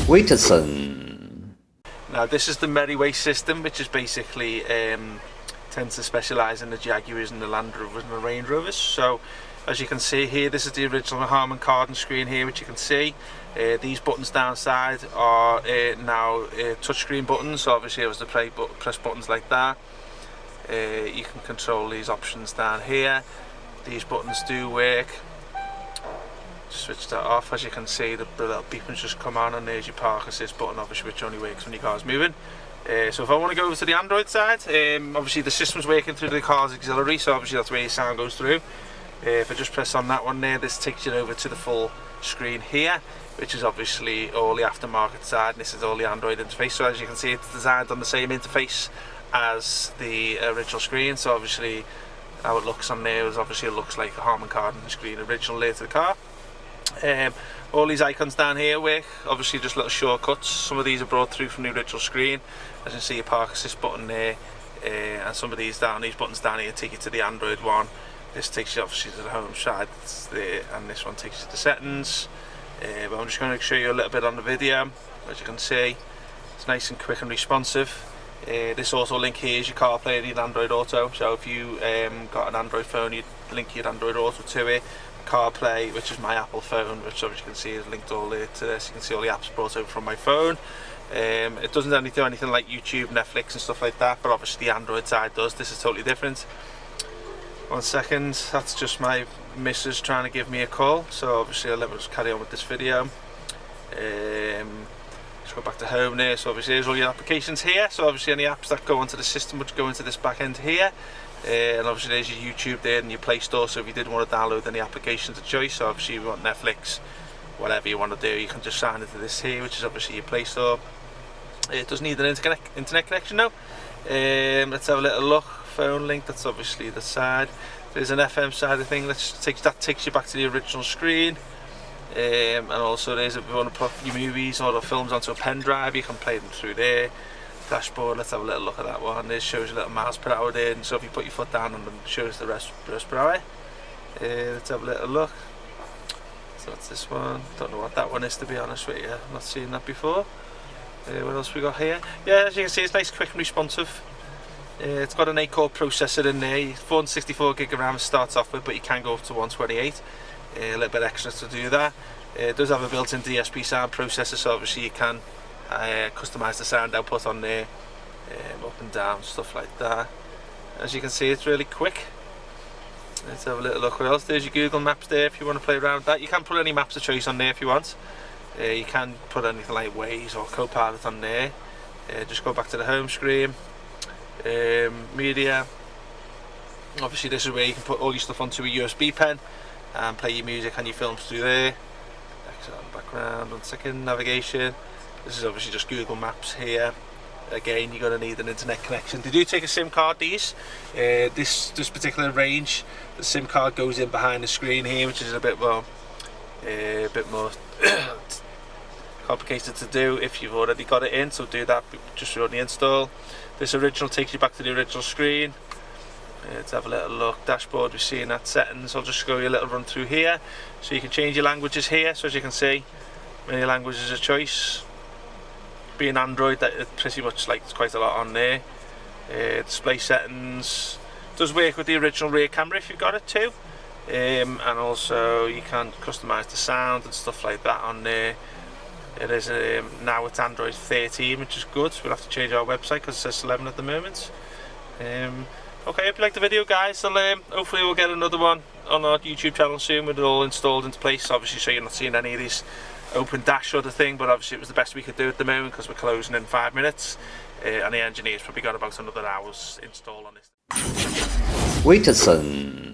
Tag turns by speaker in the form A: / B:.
A: WITSON.
B: Now this is the Merry system, which is basically tends to specialise in the Jaguars and the Land Rovers and the Range Rovers. So as you can see here, this is the original Harman Kardon screen here, which you can see. These buttons downside are now touchscreen buttons, so obviously it was the press buttons like that. You can control these options down here. These buttons do work. Switch that off. As you can see, the little beeping's just come on, and there's your park assist button, obviously, which only works when your car's moving. So if I want to go over to the Android side, obviously the system's working through the car's auxiliary, so obviously that's where your sound goes through. If I just press on that one there, this takes you over to the full screen here, which is obviously all the aftermarket side, and this is all the Android interface. So as you can see, it's designed on the same interface as the original screen, so obviously how it looks on there is obviously it looks like a Harman Kardon screen original layer to the car. All these icons down here work, obviously just little shortcuts. Some of these are brought through from the original screen. As you can see, your park assist button there, and some of these buttons down here take you to the Android one. This takes you obviously to the home side there, and this one takes you to settings. But I'm just going to show you a little bit on the video. As you can see, it's nice and quick and responsive. This auto link here is your CarPlay and your Android Auto. So if you got an Android phone, you link your Android Auto to it. CarPlay, which is my Apple phone, which obviously you can see is linked all there to this. You can see all the apps brought over from my phone. It doesn't do anything like YouTube, Netflix and stuff like that, but obviously the Android side does. This is totally different. 1 second, that's just my missus trying to give me a call, so obviously I'll let me just carry on with this video. Let's go back to home there. So obviously there's all your applications here, so obviously any apps that go onto the system which go into this back end here. And obviously there's your YouTube there and your Play Store, so if you did want to download any applications of choice, so obviously if you want Netflix, whatever you want to do, you can just sign into this here, which is obviously your Play Store. It does need an internet connection now. Let's have a little look. Phone link, that's obviously the side. There's an FM side of thing, that takes you back to the original screen. And also there's, if you want to put your movies or the films onto a pen drive, you can play them through there. Dashboard, let's have a little look at that one. This shows a little miles per hour there, and so if you put your foot down on them, it shows the rest per hour. Let's have a little look. So that's this one. Don't know what that one is, to be honest with you. I've not seen that before. What else we got here? Yeah, as you can see, it's nice, quick and responsive. It's got an 8-core processor in there. 464 gig of RAM starts off with, but you can go up to 128. A little bit extra to do that. It does have a built-in DSP sound processor, so obviously you can customise the sound output on there, up and down, stuff like that. As you can see, it's really quick. Let's have a little look what else. There's your Google Maps there if you want to play around with that. You can put any maps of choice on there if you want. You can put anything like Waze or Copilot on there. Just go back to the home screen. Media. Obviously this is where you can put all your stuff onto a USB pen and play your music and your films through there. Exit on the background. 1 second. Navigation. This is obviously just Google Maps here. Again, you're going to need an internet connection. They do take a SIM card, these. This particular range, the SIM card goes in behind the screen here, which is a bit more complicated to do if you've already got it in, so do that just on the install. This original takes you back to the original screen. Let's have a little look. Dashboard, we're seeing that settings. I'll just show you a little run through here. So you can change your languages here, so as you can see, many languages of choice. Being Android, that it's pretty much like quite a lot on there. Display settings does work with the original rear camera if you've got it too, and also you can customize the sound and stuff like that on there. It is now it's Android 13, which is good. We'll have to change our website because it says 11 at the moment. Okay, hope you liked the video, guys. And hopefully we'll get another one on our YouTube channel soon with it all installed into place, obviously, so you're not seeing any of these open dash sort of thing, but obviously it was the best we could do at the moment because we're closing in 5 minutes, and the engineer's probably got about another hour's install on this.
A: WITSON.